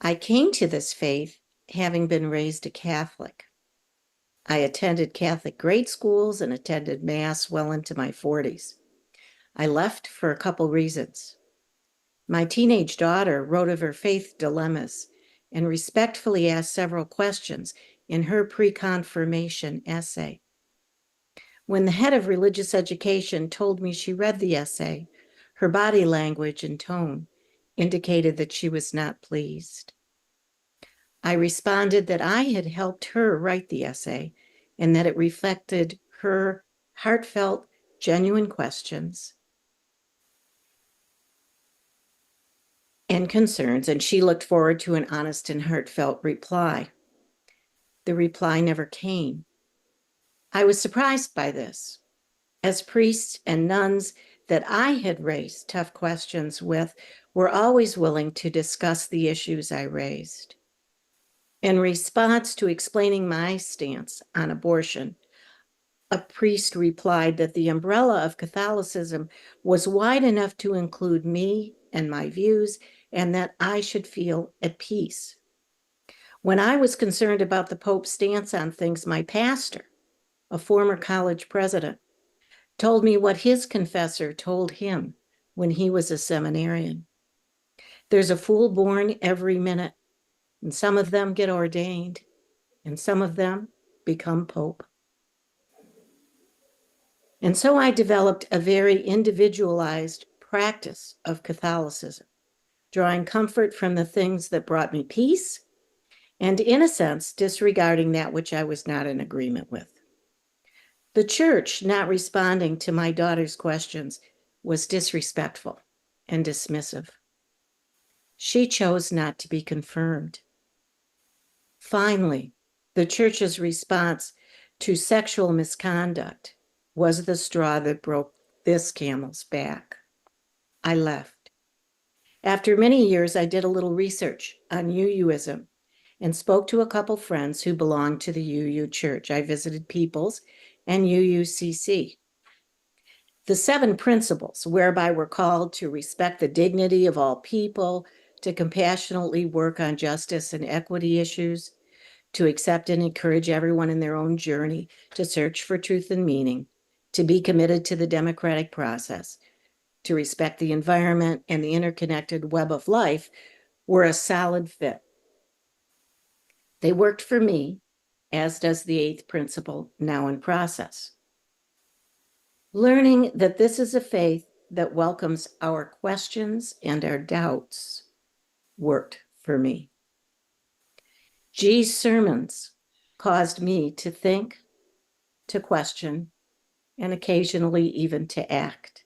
I came to this faith having been raised a Catholic. I attended Catholic grade schools and attended Mass well into my 40s. I left for a couple reasons. My teenage daughter wrote of her faith dilemmas and respectfully asked several questions in her pre-confirmation essay. When the head of religious education told me she read the essay, her body language and tone indicated that she was not pleased. I responded that I had helped her write the essay and that it reflected her heartfelt, genuine questions and concerns, and she looked forward to an honest and heartfelt reply. The reply never came. I was surprised by this. As priests and nuns that I had raised tough questions with were always willing to discuss the issues I raised. In response to explaining my stance on abortion, a priest replied that the umbrella of Catholicism was wide enough to include me and my views, and that I should feel at peace. When I was concerned about the Pope's stance on things, my pastor, a former college president, told me what his confessor told him when he was a seminarian. There's a fool born every minute, and some of them get ordained, and some of them become Pope. And so I developed a very individualized practice of Catholicism, drawing comfort from the things that brought me peace, and in a sense, disregarding that which I was not in agreement with. The church not responding to my daughter's questions was disrespectful and dismissive. She chose not to be confirmed. Finally, the church's response to sexual misconduct was the straw that broke this camel's back. I left. After many years, I did a little research on UUism and spoke to a couple friends who belonged to the UU Church. I visited People's and UUCC. The 7 principles whereby we're called to respect the dignity of all people, to compassionately work on justice and equity issues, to accept and encourage everyone in their own journey to search for truth and meaning, to be committed to the democratic process, to respect the environment and the interconnected web of life, were a solid fit. They worked for me, as does the 8th principle, now in process. Learning that this is a faith that welcomes our questions and our doubts worked for me. G's sermons caused me to think, to question, and occasionally even to act.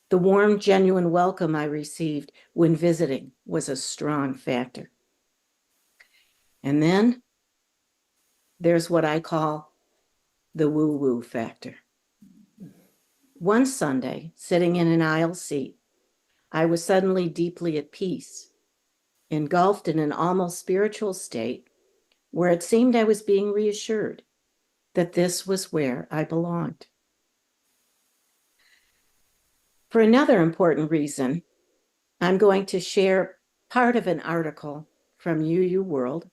The warm, genuine welcome I received when visiting was a strong factor. And then there's what I call the woo-woo factor. One Sunday, sitting in an aisle seat, I was suddenly deeply at peace, engulfed in an almost spiritual state where it seemed I was being reassured that this was where I belonged. For another important reason, I'm going to share part of an article from UU World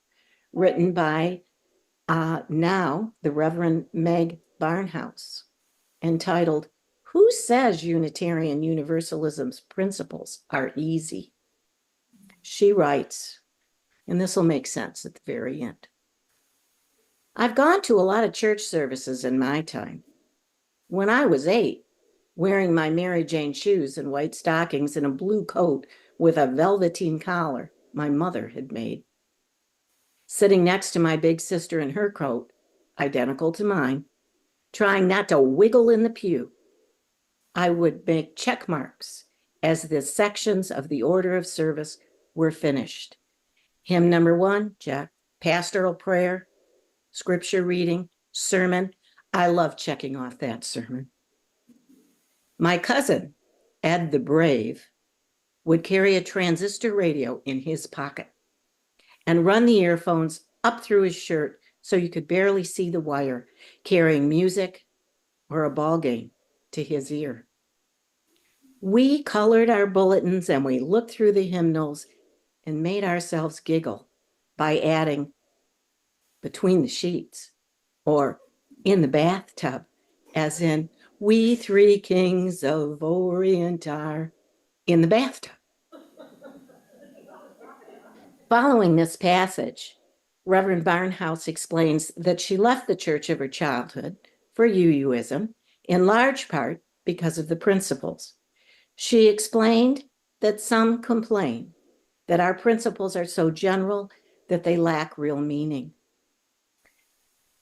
written by now the Reverend Meg Barnhouse, entitled, "Who Says Unitarian Universalism's Principles Are Easy?" She writes, and this will make sense at the very end. I've gone to a lot of church services in my time. When I was 8, wearing my Mary Jane shoes and white stockings and a blue coat with a velveteen collar my mother had made, sitting next to my big sister in her coat, identical to mine, trying not to wiggle in the pew, I would make check marks as the sections of the order of service were finished. Hymn number 1, check. Pastoral prayer, scripture reading, sermon. I love checking off that sermon. My cousin, Ed the Brave, would carry a transistor radio in his pocket and run the earphones up through his shirt so you could barely see the wire, carrying music or a ball game to his ear. We colored our bulletins and we looked through the hymnals and made ourselves giggle by adding between the sheets or in the bathtub, as in, we three kings of Orient are in the bathtub. Following this passage, Reverend Barnhouse explains that she left the church of her childhood for UUism, in large part because of the principles. She explained that some complain that our principles are so general that they lack real meaning.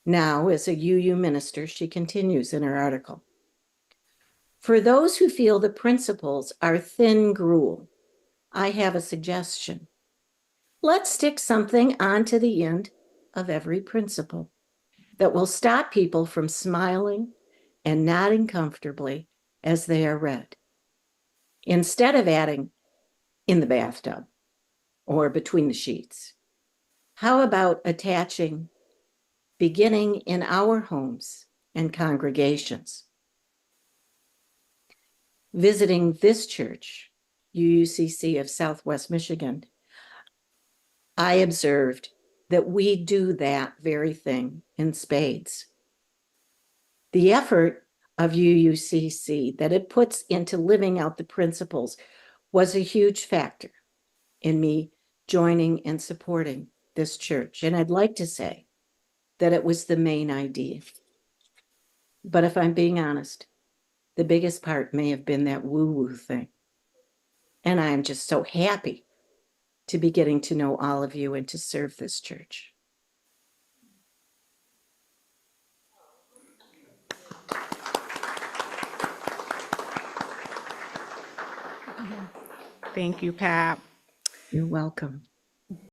Now, as a UU minister, she continues in her article. For those who feel the principles are thin gruel, I have a suggestion. Let's stick something onto the end of every principle that will stop people from smiling and nodding comfortably as they are read. Instead of adding in the bathtub or between the sheets, how about attaching beginning in our homes and congregations? Visiting this church, UUCC of Southwest Michigan, I observed that we do that very thing in spades. The effort of UUCC that it puts into living out the principles was a huge factor in me joining and supporting this church. And I'd like to say that it was the main idea. But if I'm being honest, the biggest part may have been that woo-woo thing. And I'm just so happy to be getting to know all of you and to serve this church. Thank you, Pat. You're welcome.